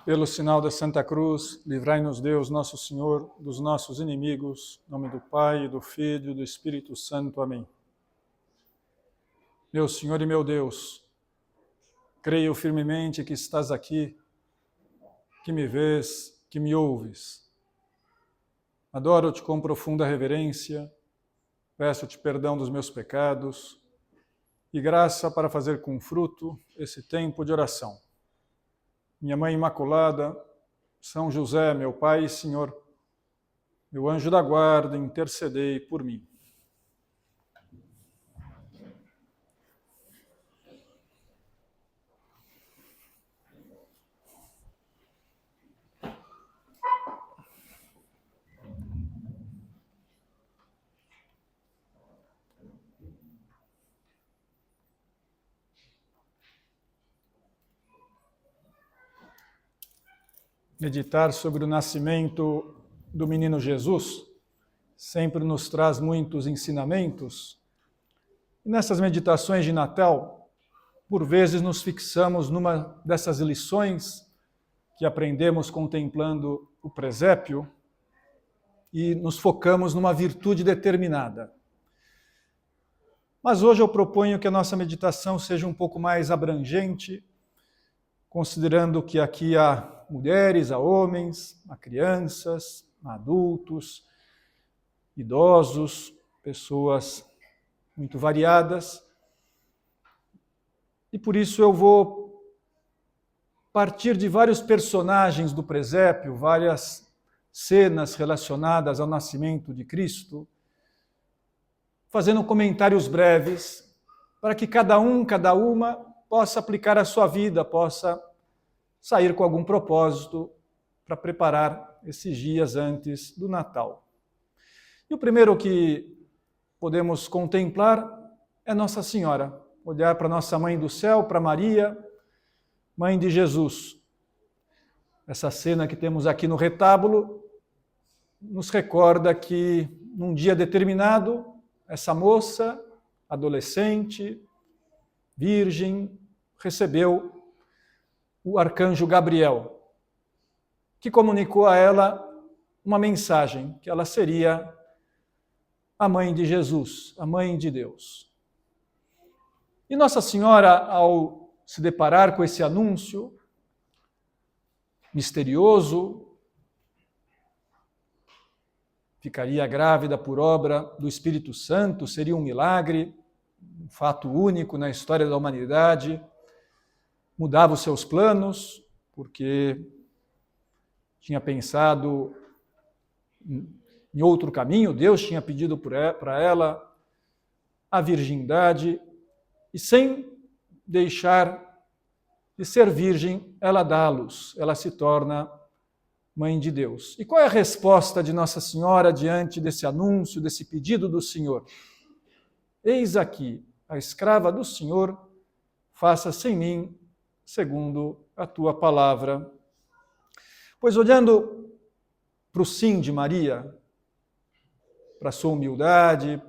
Pelo sinal da Santa Cruz, livrai-nos Deus, nosso Senhor, dos nossos inimigos. Em nome do Pai, do Filho e do Espírito Santo. Amém. Meu Senhor e meu Deus, creio firmemente que estás aqui, que me vês, que me ouves. Adoro-te com profunda reverência, peço-te perdão dos meus pecados e graça para fazer com fruto esse tempo de oração. Minha Mãe Imaculada, São José, meu Pai e Senhor, meu anjo da guarda, intercedei por mim. Meditar sobre o nascimento do menino Jesus sempre nos traz muitos ensinamentos. E nessas meditações de Natal, por vezes nos fixamos numa dessas lições que aprendemos contemplando o presépio e nos focamos numa virtude determinada. Mas hoje eu proponho que a nossa meditação seja um pouco mais abrangente, considerando que aqui há mulheres, há homens, há crianças, há adultos, idosos, pessoas muito variadas. E por isso eu vou partir de vários personagens do presépio, várias cenas relacionadas ao nascimento de Cristo, fazendo comentários breves, para que cada uma possa aplicar a sua vida, possa sair com algum propósito para preparar esses dias antes do Natal. E o primeiro que podemos contemplar é Nossa Senhora. Olhar para Nossa Mãe do Céu, para Maria, Mãe de Jesus. Essa cena que temos aqui no retábulo nos recorda que num dia determinado, essa moça, adolescente, virgem, recebeu o arcanjo Gabriel, que comunicou a ela uma mensagem, que ela seria a mãe de Jesus, a mãe de Deus. E Nossa Senhora, ao se deparar com esse anúncio misterioso, ficaria grávida por obra do Espírito Santo, seria um milagre, um fato único na história da humanidade, mudava os seus planos, porque tinha pensado em outro caminho, Deus tinha pedido para ela a virgindade, e sem deixar de ser virgem, ela dá à luz, ela se torna mãe de Deus. E qual é a resposta de Nossa Senhora diante desse anúncio, desse pedido do Senhor? Eis aqui, a escrava do Senhor, faça-se em mim segundo a tua palavra. Pois olhando para o sim de Maria, para a sua humildade,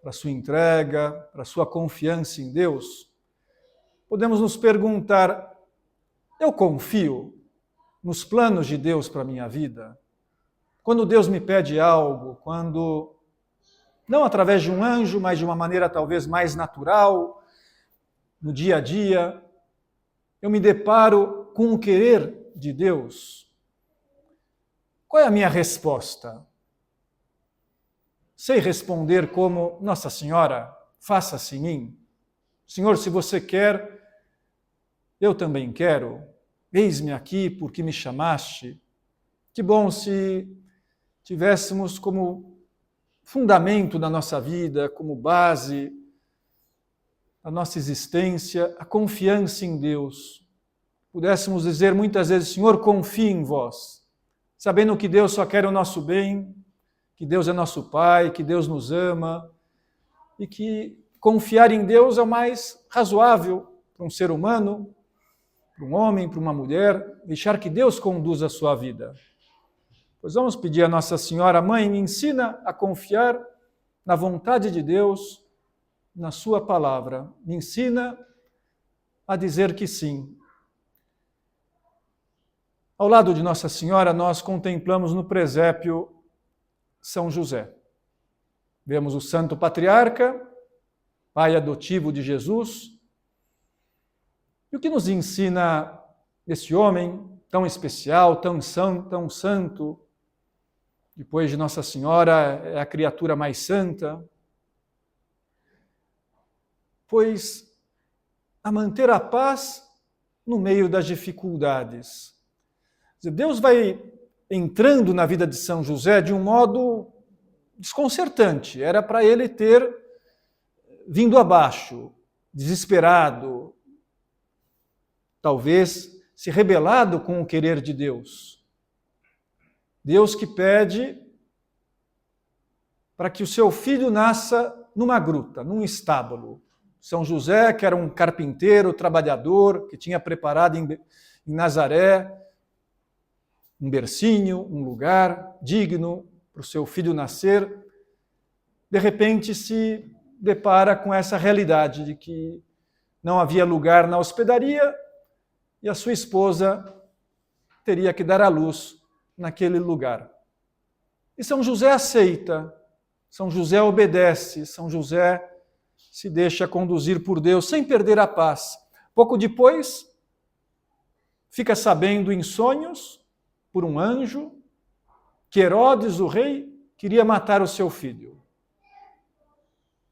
para a sua entrega, para a sua confiança em Deus, podemos nos perguntar, eu confio nos planos de Deus para a minha vida? Quando Deus me pede algo, quando, não através de um anjo, mas de uma maneira talvez mais natural, no dia a dia, eu me deparo com o querer de Deus, qual é a minha resposta? Sei responder como, Nossa Senhora, faça-se em mim. Senhor, se você quer, eu também quero. Eis-me aqui porque me chamaste. Que bom se tivéssemos como fundamento da nossa vida, como base da nossa existência, a confiança em Deus. Pudéssemos dizer muitas vezes, Senhor, confio em vós, sabendo que Deus só quer o nosso bem, que Deus é nosso Pai, que Deus nos ama, e que confiar em Deus é o mais razoável para um ser humano, para um homem, para uma mulher, deixar que Deus conduza a sua vida. Pois vamos pedir a Nossa Senhora, Mãe, me ensina a confiar na vontade de Deus, na sua palavra. Me ensina a dizer que sim. Ao lado de Nossa Senhora, nós contemplamos no presépio São José. Vemos o Santo Patriarca, pai adotivo de Jesus. E o que nos ensina esse homem tão especial, tão santo, depois de Nossa Senhora, é a criatura mais santa? Pois a manter a paz no meio das dificuldades. Deus vai entrando na vida de São José de um modo desconcertante. Era para ele ter vindo abaixo, desesperado, talvez se rebelado com o querer de Deus. Deus que pede para que o seu filho nasça numa gruta, num estábulo. São José, que era um carpinteiro, trabalhador, que tinha preparado em Nazaré um bercinho, um lugar digno para o seu filho nascer, de repente se depara com essa realidade de que não havia lugar na hospedaria e a sua esposa teria que dar à luz naquele lugar. E São José aceita, São José obedece, São José se deixa conduzir por Deus sem perder a paz. Pouco depois, fica sabendo em sonhos, por um anjo, que Herodes, o rei, queria matar o seu filho.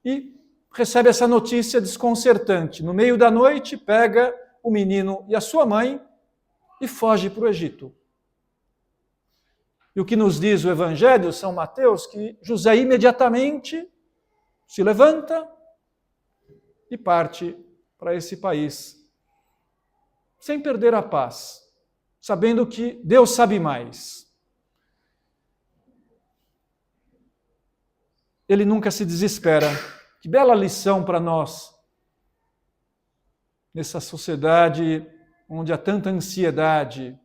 E recebe essa notícia desconcertante. No meio da noite, pega o menino e a sua mãe e foge para o Egito. E o que nos diz o Evangelho, São Mateus, que José imediatamente se levanta e parte para esse país, sem perder a paz, sabendo que Deus sabe mais. Ele nunca se desespera. Que bela lição para nós, nessa sociedade onde há tanta ansiedade,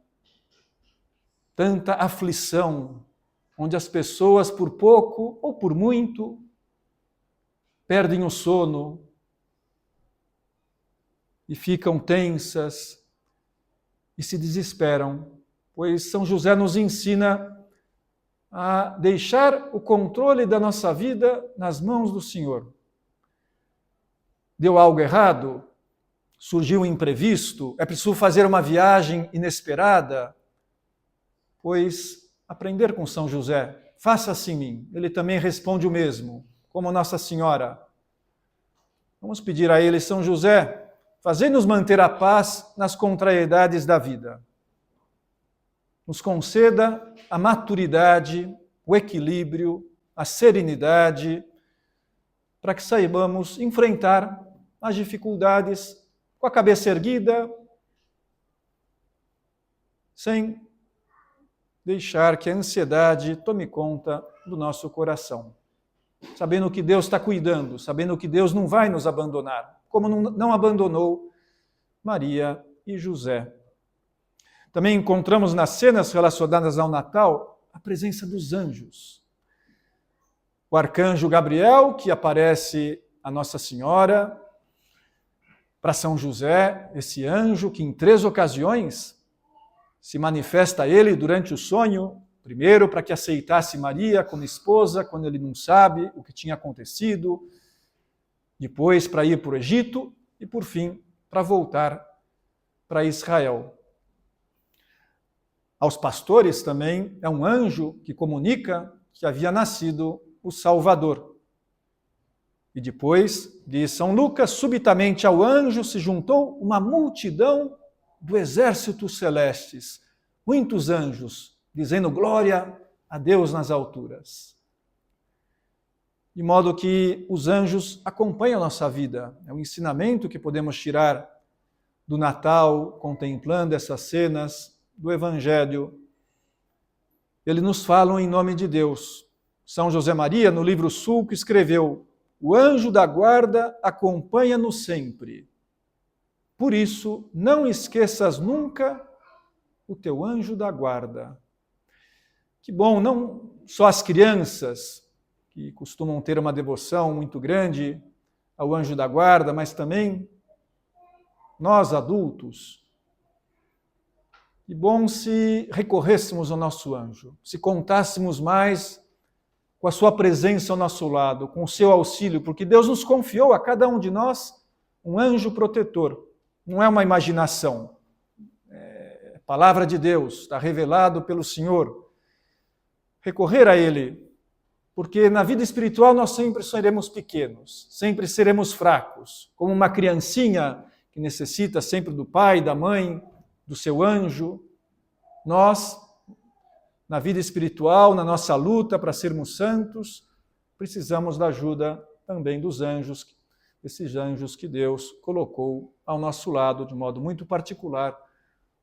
tanta aflição, onde as pessoas, por pouco ou por muito, perdem o sono e ficam tensas e se desesperam, pois São José nos ensina a deixar o controle da nossa vida nas mãos do Senhor. Deu algo errado? Surgiu um imprevisto? É preciso fazer uma viagem inesperada? Pois aprender com São José, faça-se em mim. Ele também responde o mesmo, como Nossa Senhora. Vamos pedir a ele, São José, fazei-nos manter a paz nas contrariedades da vida. Nos conceda a maturidade, o equilíbrio, a serenidade, para que saibamos enfrentar as dificuldades com a cabeça erguida, sem deixar que a ansiedade tome conta do nosso coração. Sabendo que Deus está cuidando, sabendo que Deus não vai nos abandonar, como não abandonou Maria e José. Também encontramos nas cenas relacionadas ao Natal a presença dos anjos. O arcanjo Gabriel, que aparece a Nossa Senhora, para São José, esse anjo que em 3 ocasiões se manifesta a ele durante o sonho, primeiro para que aceitasse Maria como esposa, quando ele não sabe o que tinha acontecido, depois para ir para o Egito e, por fim, para voltar para Israel. Aos pastores também é um anjo que comunica que havia nascido o Salvador. E depois, diz São Lucas, subitamente ao anjo se juntou uma multidão do exército celestes, muitos anjos, dizendo glória a Deus nas alturas. De modo que os anjos acompanham a nossa vida. É um ensinamento que podemos tirar do Natal, contemplando essas cenas do Evangelho. Eles nos falam em nome de Deus. São José Maria, no livro Sulco, escreveu: o anjo da guarda acompanha-nos sempre. Por isso, não esqueças nunca o teu anjo da guarda. Que bom, não só as crianças, que costumam ter uma devoção muito grande ao anjo da guarda, mas também nós adultos. Que bom se recorrêssemos ao nosso anjo, se contássemos mais com a sua presença ao nosso lado, com o seu auxílio, porque Deus nos confiou a cada um de nós um anjo protetor. Não é uma imaginação, é palavra de Deus, está revelado pelo Senhor. Recorrer a Ele, porque na vida espiritual nós sempre seremos pequenos, sempre seremos fracos, como uma criancinha que necessita sempre do pai, da mãe, do seu anjo. Nós, na vida espiritual, na nossa luta para sermos santos, precisamos da ajuda também dos anjos, esses anjos que Deus colocou ao nosso lado de modo muito particular,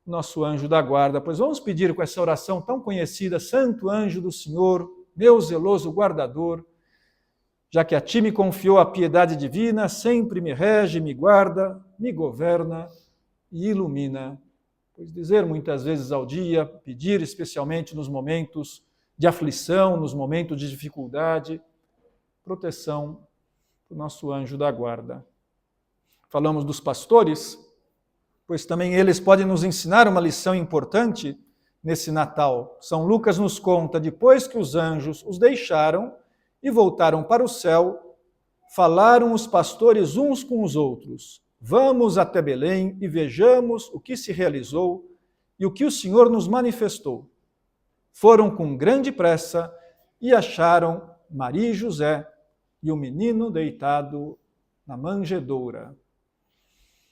o nosso anjo da guarda. Pois vamos pedir com essa oração tão conhecida: Santo anjo do Senhor, meu zeloso guardador, já que a ti me confiou a piedade divina, sempre me rege, me guarda, me governa e ilumina. Pois dizer muitas vezes ao dia, pedir especialmente nos momentos de aflição, nos momentos de dificuldade, proteção do nosso anjo da guarda. Falamos dos pastores, pois também eles podem nos ensinar uma lição importante nesse Natal. São Lucas nos conta, depois que os anjos os deixaram e voltaram para o céu, falaram os pastores uns com os outros: vamos até Belém e vejamos o que se realizou e o que o Senhor nos manifestou. Foram com grande pressa e acharam Maria e José e o menino deitado na manjedoura.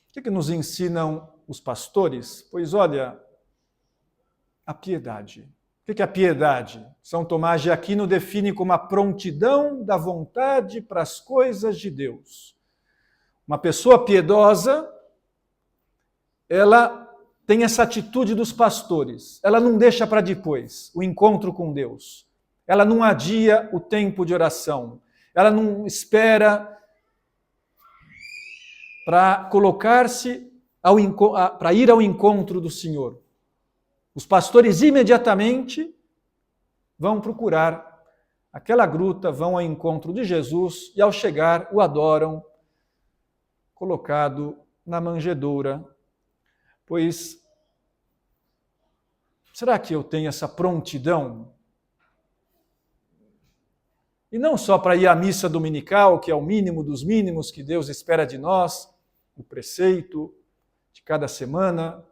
O que nos ensinam os pastores? Pois olha, a piedade. O que é a piedade? São Tomás de Aquino define como a prontidão da vontade para as coisas de Deus. Uma pessoa piedosa, ela tem essa atitude dos pastores. Ela não deixa para depois o encontro com Deus. Ela não adia o tempo de oração. Ela não espera para colocar-se para ir ao encontro do Senhor. Os pastores imediatamente vão procurar aquela gruta, vão ao encontro de Jesus e ao chegar o adoram colocado na manjedoura. Pois, será que eu tenho essa prontidão? E não só para ir à missa dominical, que é o mínimo dos mínimos que Deus espera de nós, o preceito de cada semana,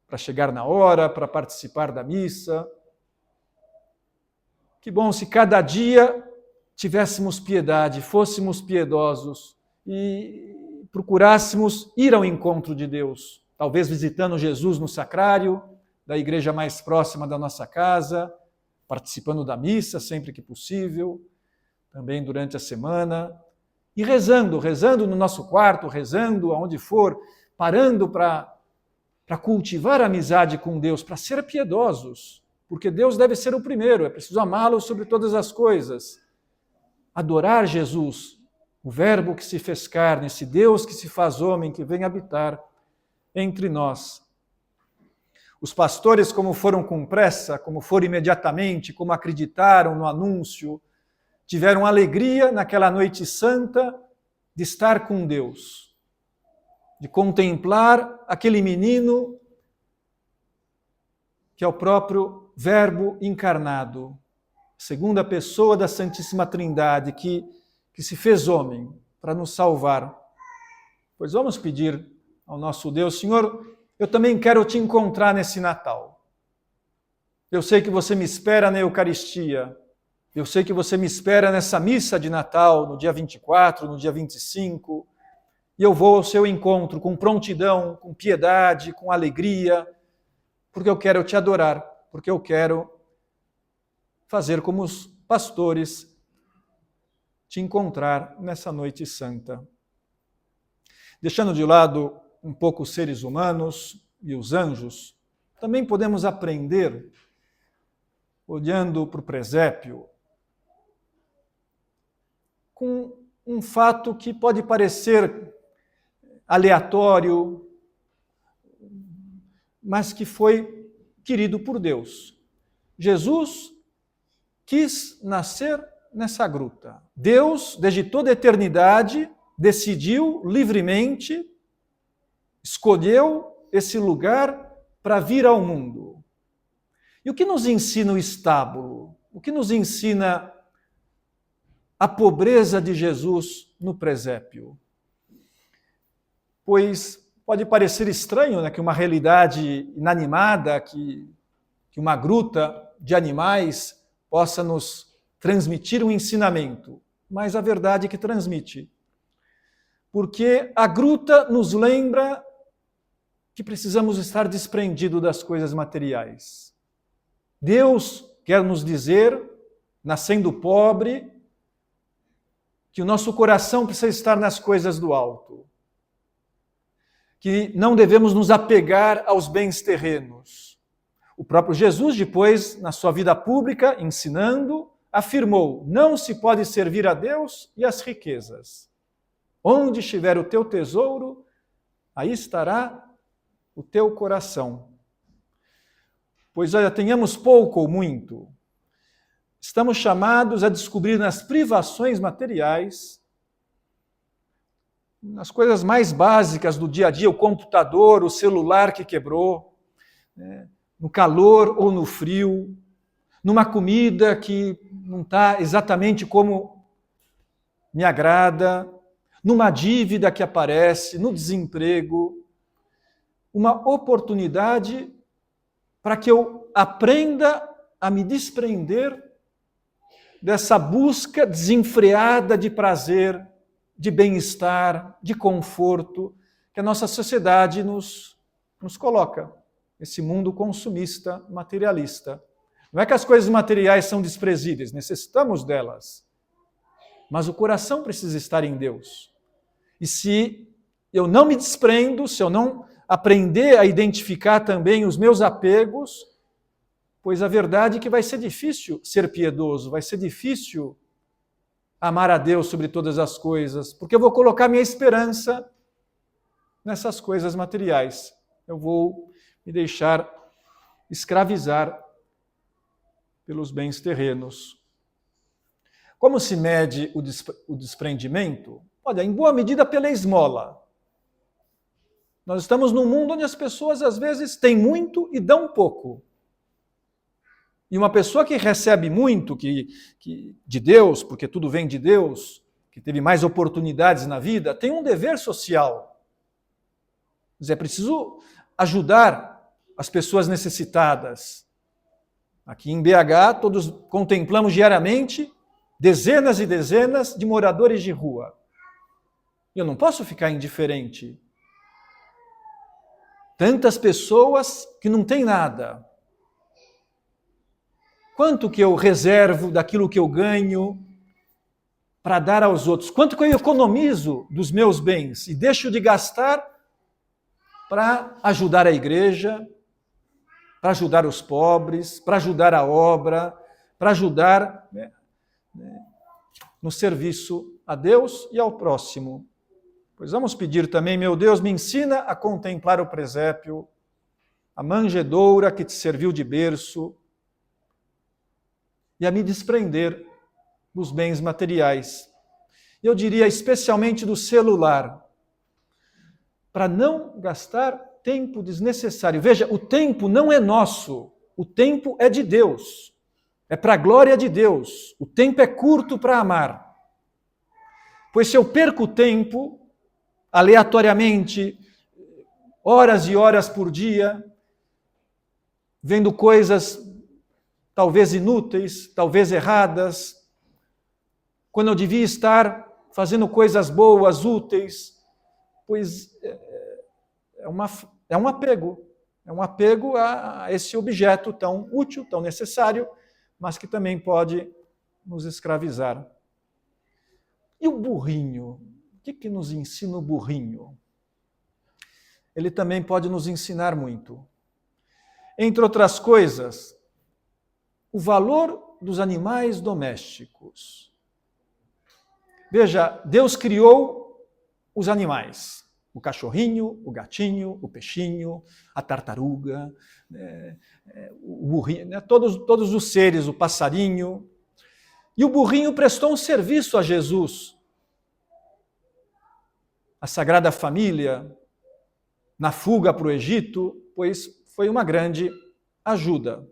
para chegar na hora, para participar da missa. Que bom se cada dia tivéssemos piedade, fôssemos piedosos e procurássemos ir ao encontro de Deus, talvez visitando Jesus no sacrário da igreja mais próxima da nossa casa, participando da missa sempre que possível, também durante a semana, e rezando no nosso quarto, rezando aonde for, parando para cultivar a amizade com Deus, para ser piedosos, porque Deus deve ser o primeiro, é preciso amá-lo sobre todas as coisas. Adorar Jesus, o Verbo que se fez carne, esse Deus que se faz homem, que vem habitar entre nós. Os pastores, como foram com pressa, como foram imediatamente, como acreditaram no anúncio, tiveram alegria naquela noite santa de estar com Deus, de contemplar aquele menino que é o próprio Verbo encarnado, segunda pessoa da Santíssima Trindade, que se fez homem para nos salvar. Pois vamos pedir ao nosso Deus: Senhor, eu também quero te encontrar nesse Natal. Eu sei que você me espera na Eucaristia, eu sei que você me espera nessa missa de Natal, no dia 24, no dia 25, e eu vou ao seu encontro com prontidão, com piedade, com alegria, porque eu quero te adorar, porque eu quero fazer como os pastores, te encontrar nessa noite santa. Deixando de lado um pouco os seres humanos e os anjos, também podemos aprender, olhando para o presépio, com um fato que pode parecer aleatório, mas que foi querido por Deus. Jesus quis nascer nessa gruta. Deus, desde toda a eternidade, decidiu livremente, escolheu esse lugar para vir ao mundo. E o que nos ensina o estábulo? O que nos ensina a pobreza de Jesus no presépio? Pois pode parecer estranho, né, que uma realidade inanimada, que uma gruta de animais possa nos transmitir um ensinamento, mas a verdade é que transmite. Porque a gruta nos lembra que precisamos estar desprendidos das coisas materiais. Deus quer nos dizer, nascendo pobre, que o nosso coração precisa estar nas coisas do alto. Que não devemos nos apegar aos bens terrenos. O próprio Jesus, depois, na sua vida pública, ensinando, afirmou: não se pode servir a Deus e as riquezas. Onde estiver o teu tesouro, aí estará o teu coração. Pois, olha, tenhamos pouco ou muito, estamos chamados a descobrir nas privações materiais, nas coisas mais básicas do dia a dia, o computador, o celular que quebrou, né, no calor ou no frio, numa comida que não está exatamente como me agrada, numa dívida que aparece, no desemprego, uma oportunidade para que eu aprenda a me desprender dessa busca desenfreada de prazer, de bem-estar, de conforto, que a nossa sociedade nos coloca, esse mundo consumista, materialista. Não é que as coisas materiais são desprezíveis, necessitamos delas, mas o coração precisa estar em Deus. E se eu não me desprendo, se eu não aprender a identificar também os meus apegos, pois a verdade é que vai ser difícil ser piedoso, vai ser difícil amar a Deus sobre todas as coisas, porque eu vou colocar minha esperança nessas coisas materiais. Eu vou me deixar escravizar pelos bens terrenos. Como se mede o desprendimento? Olha, em boa medida pela esmola. Nós estamos num mundo onde as pessoas, às vezes, têm muito e dão pouco. E uma pessoa que recebe muito de Deus, porque tudo vem de Deus, que teve mais oportunidades na vida, tem um dever social. Mas é preciso ajudar as pessoas necessitadas. Aqui em BH, todos contemplamos diariamente dezenas e dezenas de moradores de rua. Eu não posso ficar indiferente. Tantas pessoas que não têm nada. Quanto que eu reservo daquilo que eu ganho para dar aos outros? Quanto que eu economizo dos meus bens e deixo de gastar para ajudar a igreja, para ajudar os pobres, para ajudar a obra, para ajudar no serviço a Deus e ao próximo. Pois vamos pedir também, meu Deus, me ensina a contemplar o presépio, a manjedoura que te serviu de berço, e a me desprender dos bens materiais. Eu diria especialmente do celular, para não gastar tempo desnecessário. Veja, o tempo não é nosso, o tempo é de Deus, é para a glória de Deus. O tempo é curto para amar. Pois se eu perco o tempo, aleatoriamente, horas e horas por dia, vendo coisas talvez inúteis, talvez erradas, quando eu devia estar fazendo coisas boas, úteis, pois é um apego a esse objeto tão útil, tão necessário, mas que também pode nos escravizar. E o burrinho? O que nos ensina o burrinho? Ele também pode nos ensinar muito. Entre outras coisas, o valor dos animais domésticos. Veja, Deus criou os animais. O cachorrinho, o gatinho, o peixinho, a tartaruga, o burrinho, todos os seres, o passarinho. E o burrinho prestou um serviço a Jesus. A Sagrada Família, na fuga para o Egito, pois foi uma grande ajuda.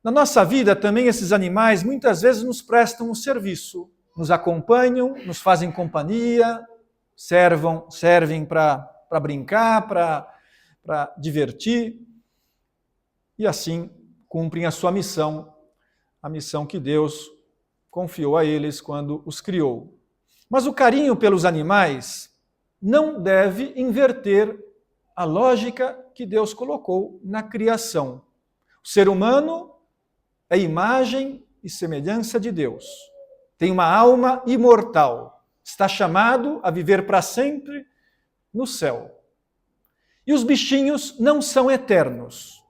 Na nossa vida também esses animais muitas vezes nos prestam um serviço, nos acompanham, nos fazem companhia, servem para brincar, para divertir, e assim cumprem a sua missão, a missão que Deus confiou a eles quando os criou. Mas o carinho pelos animais não deve inverter a lógica que Deus colocou na criação. O ser humano é imagem e semelhança de Deus. Tem uma alma imortal. Está chamado a viver para sempre no céu. E os bichinhos não são eternos.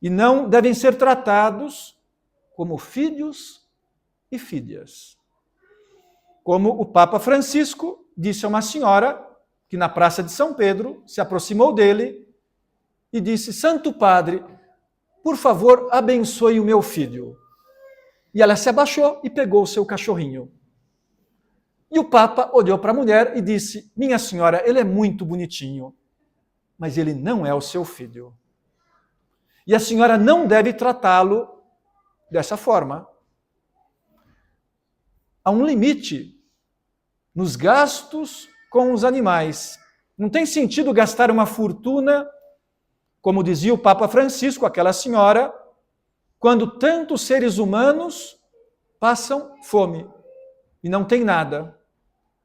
E não devem ser tratados como filhos e filhas. Como o Papa Francisco disse a uma senhora que na Praça de São Pedro se aproximou dele e disse: Santo Padre, por favor, abençoe o meu filho. E ela se abaixou e pegou o seu cachorrinho. E o Papa olhou para a mulher e disse: minha senhora, ele é muito bonitinho, mas ele não é o seu filho. E a senhora não deve tratá-lo dessa forma. Há um limite nos gastos com os animais. Não tem sentido gastar uma fortuna, como dizia o Papa Francisco, aquela senhora, quando tantos seres humanos passam fome e não tem nada.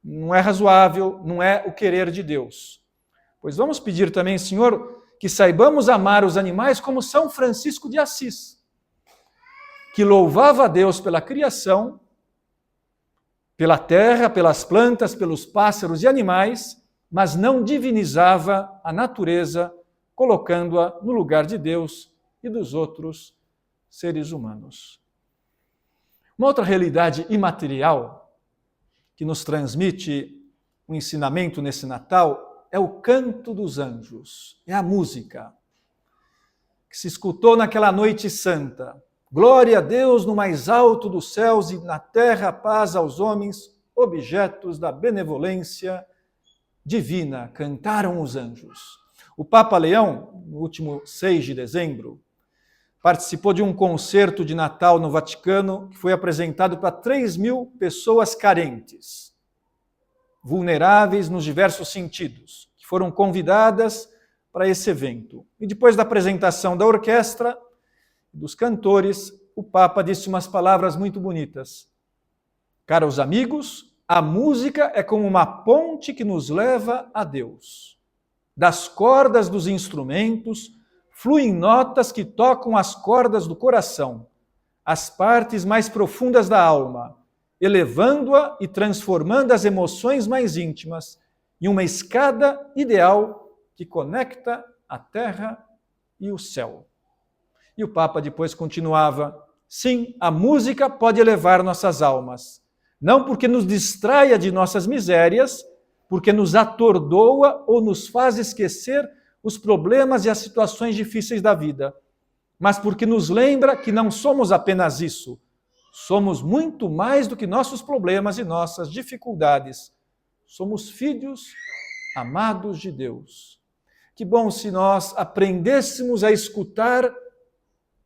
Não é razoável, não é o querer de Deus. Pois vamos pedir também, Senhor, que saibamos amar os animais como São Francisco de Assis, que louvava a Deus pela criação, pela terra, pelas plantas, pelos pássaros e animais, mas não divinizava a natureza, colocando-a no lugar de Deus e dos outros seres humanos. Uma outra realidade imaterial que nos transmite um ensinamento nesse Natal é o canto dos anjos, é a música que se escutou naquela noite santa. Glória a Deus no mais alto dos céus e na terra paz aos homens, objetos da benevolência divina, cantaram os anjos. O Papa Leão, no último 6 de dezembro, participou de um concerto de Natal no Vaticano que foi apresentado para 3.000 pessoas carentes, vulneráveis nos diversos sentidos, que foram convidadas para esse evento. E depois da apresentação da orquestra, dos cantores, o Papa disse umas palavras muito bonitas. Caros amigos, a música é como uma ponte que nos leva a Deus. Das cordas dos instrumentos fluem notas que tocam as cordas do coração, as partes mais profundas da alma, elevando-a e transformando as emoções mais íntimas em uma escada ideal que conecta a terra e o céu. E o Papa depois continuava: sim, a música pode elevar nossas almas, não porque nos distraia de nossas misérias, porque nos atordoa ou nos faz esquecer os problemas e as situações difíceis da vida, mas porque nos lembra que não somos apenas isso, somos muito mais do que nossos problemas e nossas dificuldades. Somos filhos amados de Deus. Que bom se nós aprendêssemos a escutar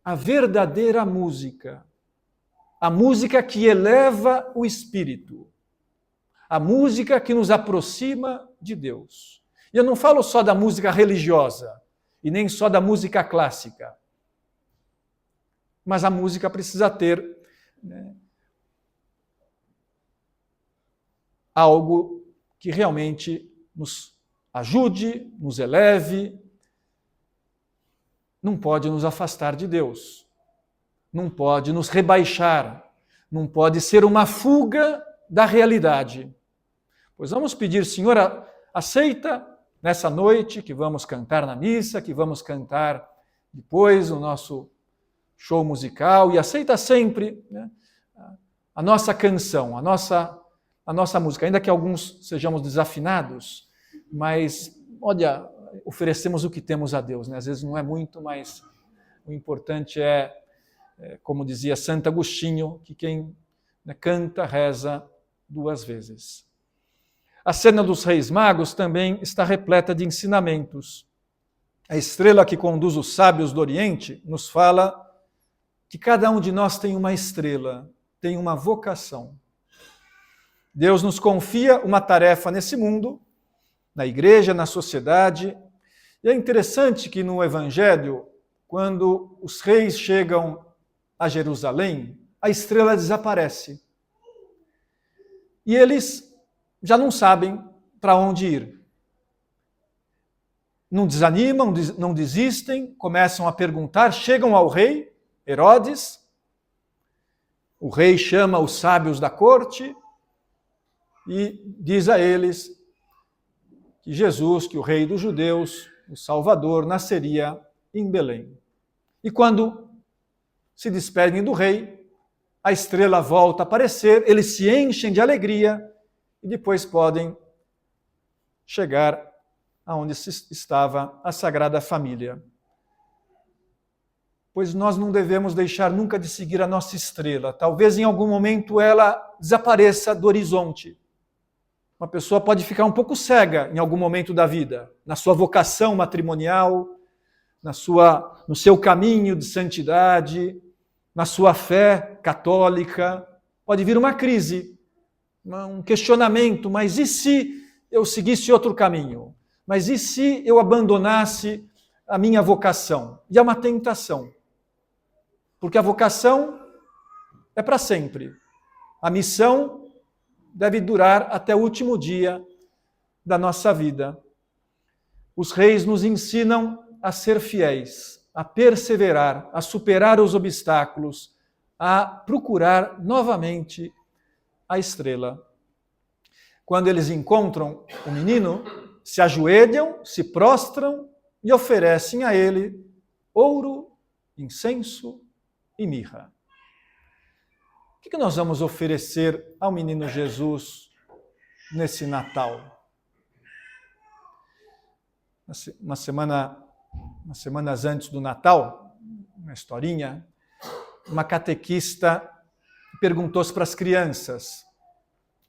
a verdadeira música, a música que eleva o espírito, a música que nos aproxima de Deus. E eu não falo só da música religiosa, e nem só da música clássica, mas a música precisa ter algo que realmente nos ajude, nos eleve. Não pode nos afastar de Deus, não pode nos rebaixar, não pode ser uma fuga da realidade. Pois vamos pedir, Senhor, aceita nessa noite que vamos cantar na missa, que vamos cantar depois no nosso show musical, e aceita sempre a nossa canção, a nossa música, ainda que alguns sejamos desafinados, mas, olha, oferecemos o que temos a Deus, né? Às vezes não é muito, mas o importante é, como dizia Santo Agostinho, que quem canta, reza 2 vezes. A cena dos Reis Magos também está repleta de ensinamentos. a estrela que conduz os sábios do Oriente, nos fala que cada um de nós tem uma estrela, tem uma vocação. Deus nos confia uma tarefa nesse mundo, na igreja, na sociedade. E é interessante que no Evangelho, quando os reis chegam a Jerusalém, a estrela desaparece. E eles já não sabem para onde ir. Não desanimam, não desistem, começam a perguntar, chegam ao rei, Herodes. O rei chama os sábios da corte e diz a eles que Jesus, que o rei dos judeus, o Salvador, nasceria em Belém. E quando se despedem do rei, a estrela volta a aparecer, eles se enchem de alegria e depois podem chegar aonde estava a Sagrada Família. Pois nós não devemos deixar nunca de seguir a nossa estrela. Talvez em algum momento ela desapareça do horizonte. Uma pessoa pode ficar um pouco cega em algum momento da vida, na sua vocação matrimonial, no seu caminho de santidade, na sua fé católica. Pode vir uma crise, um questionamento, mas e se eu seguisse outro caminho? Mas e se eu abandonasse a minha vocação? E é uma tentação. Porque a vocação é para sempre. A missão deve durar até o último dia da nossa vida. Os reis nos ensinam a ser fiéis, a perseverar, a superar os obstáculos, a procurar novamente a estrela. Quando eles encontram o menino, se ajoelham, se prostram e oferecem a ele ouro, incenso e mirra. O que nós vamos oferecer ao menino Jesus nesse Natal? Umas semanas antes do Natal, uma historinha, uma catequista perguntou-se para as crianças: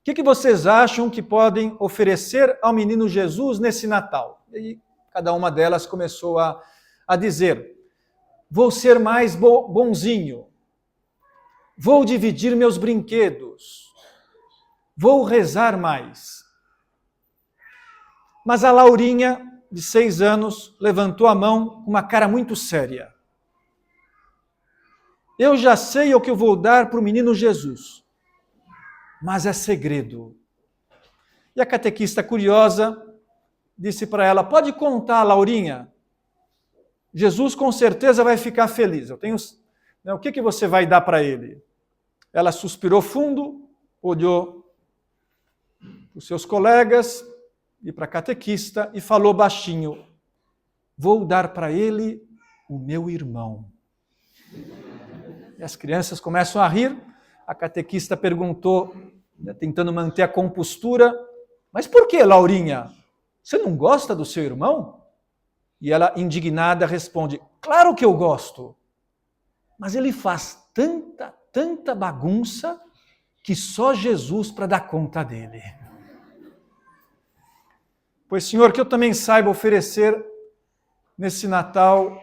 o que vocês acham que podem oferecer ao menino Jesus nesse Natal? E cada uma delas começou a dizer: vou ser mais bonzinho, vou dividir meus brinquedos, vou rezar mais. Mas a Laurinha, de 6 anos, levantou a mão com uma cara muito séria. Eu já sei o que eu vou dar para o menino Jesus, mas é segredo. E a catequista curiosa disse para ela: pode contar, Laurinha, Jesus com certeza vai ficar feliz. O que você vai dar para ele? Ela suspirou fundo, olhou para os seus colegas e para a catequista e falou baixinho: vou dar para ele o meu irmão. E as crianças começam a rir. A catequista perguntou, tentando manter a compostura: mas por que, Laurinha? Você não gosta do seu irmão? E ela, indignada, responde: claro que eu gosto, mas ele faz tanta bagunça que só Jesus para dar conta dele. Pois, Senhor, que eu também saiba oferecer nesse Natal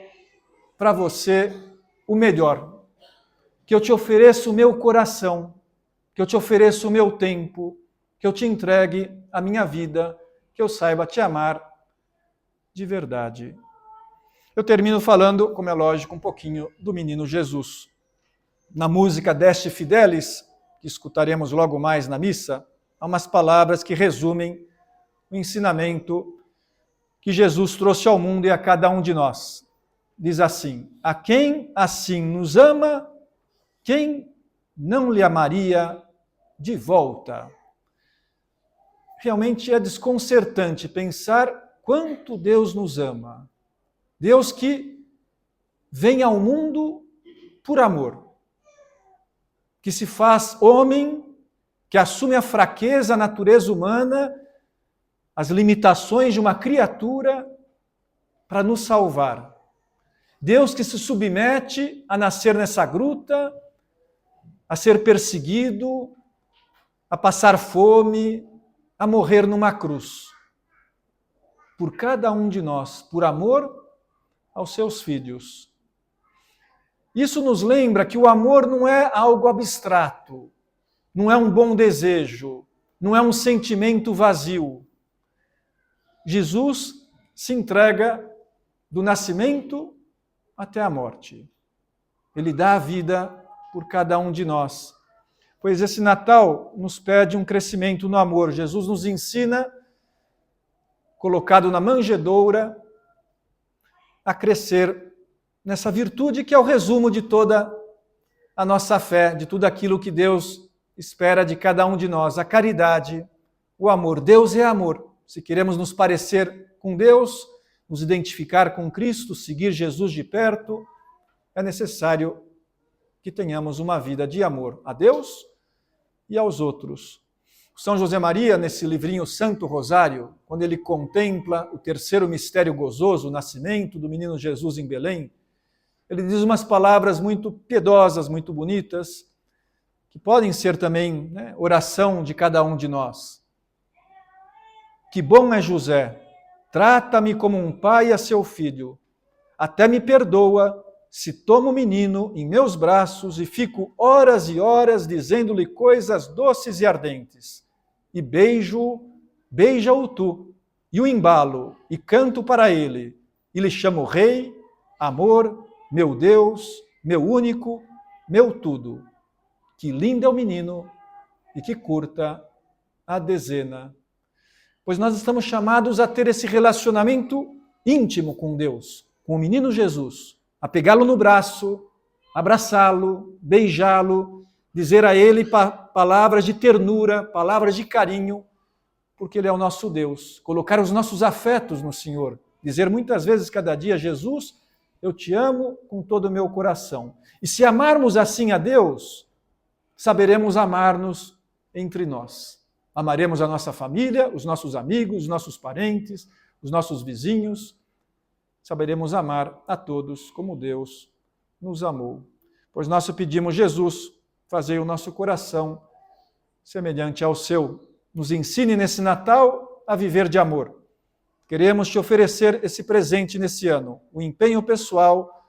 para você o melhor. Que eu te ofereça o meu coração, que eu te ofereça o meu tempo, que eu te entregue a minha vida, que eu saiba te amar de verdade. Eu termino falando, como é lógico, um pouquinho do menino Jesus. Na música Deste Fidelis, que escutaremos logo mais na missa, há umas palavras que resumem o ensinamento que Jesus trouxe ao mundo e a cada um de nós. Diz assim: a quem assim nos ama, quem não lhe amaria de volta? Realmente é desconcertante pensar quanto Deus nos ama. Deus que vem ao mundo por amor, que se faz homem, que assume a fraqueza, a natureza humana, as limitações de uma criatura para nos salvar. Deus que se submete a nascer nessa gruta, a ser perseguido, a passar fome, a morrer numa cruz. Por cada um de nós, por amor aos seus filhos. Isso nos lembra que o amor não é algo abstrato, não é um bom desejo, não é um sentimento vazio. Jesus se entrega do nascimento até a morte. Ele dá a vida por cada um de nós. Pois esse Natal nos pede um crescimento no amor. Jesus nos ensina, colocado na manjedoura, a crescer nessa virtude que é o resumo de toda a nossa fé, de tudo aquilo que Deus espera de cada um de nós, a caridade, o amor. Deus é amor. Se queremos nos parecer com Deus, nos identificar com Cristo, seguir Jesus de perto, é necessário que tenhamos uma vida de amor a Deus e aos outros. São José Maria, nesse livrinho Santo Rosário, quando ele contempla o terceiro mistério gozoso, o nascimento do menino Jesus em Belém, ele diz umas palavras muito piedosas, muito bonitas, que podem ser também, oração de cada um de nós. Que bom é José, trata-me como um pai a seu filho, até me perdoa se tomo o menino em meus braços e fico horas e horas dizendo-lhe coisas doces e ardentes, e beija-o tu, e o embalo, e canto para ele, e lhe chamo rei, amor, meu Deus, meu único, meu tudo. Que lindo é o menino e que curta a dezena. Pois nós estamos chamados a ter esse relacionamento íntimo com Deus, com o menino Jesus, a pegá-lo no braço, abraçá-lo, beijá-lo, dizer a ele palavras de ternura, palavras de carinho, porque ele é o nosso Deus. Colocar os nossos afetos no Senhor, dizer muitas vezes cada dia, Jesus, eu te amo com todo o meu coração. E se amarmos assim a Deus, saberemos amar-nos entre nós. Amaremos a nossa família, os nossos amigos, os nossos parentes, os nossos vizinhos. Saberemos amar a todos como Deus nos amou. Pois nós pedimos, Jesus, fazei o nosso coração semelhante ao seu. Nos ensine nesse Natal a viver de amor. Queremos te oferecer esse presente nesse ano, o empenho pessoal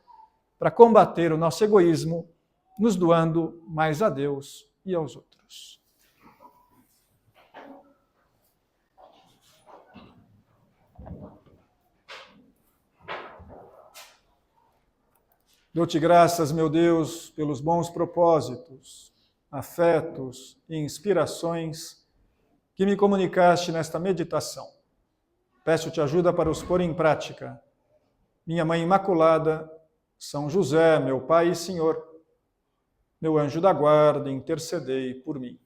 para combater o nosso egoísmo, nos doando mais a Deus e aos outros. Dou-te graças, meu Deus, pelos bons propósitos, afetos e inspirações que me comunicaste nesta meditação. Peço-te ajuda para os pôr em prática. Minha Mãe Imaculada, São José, meu Pai e Senhor, meu anjo da guarda, intercedei por mim.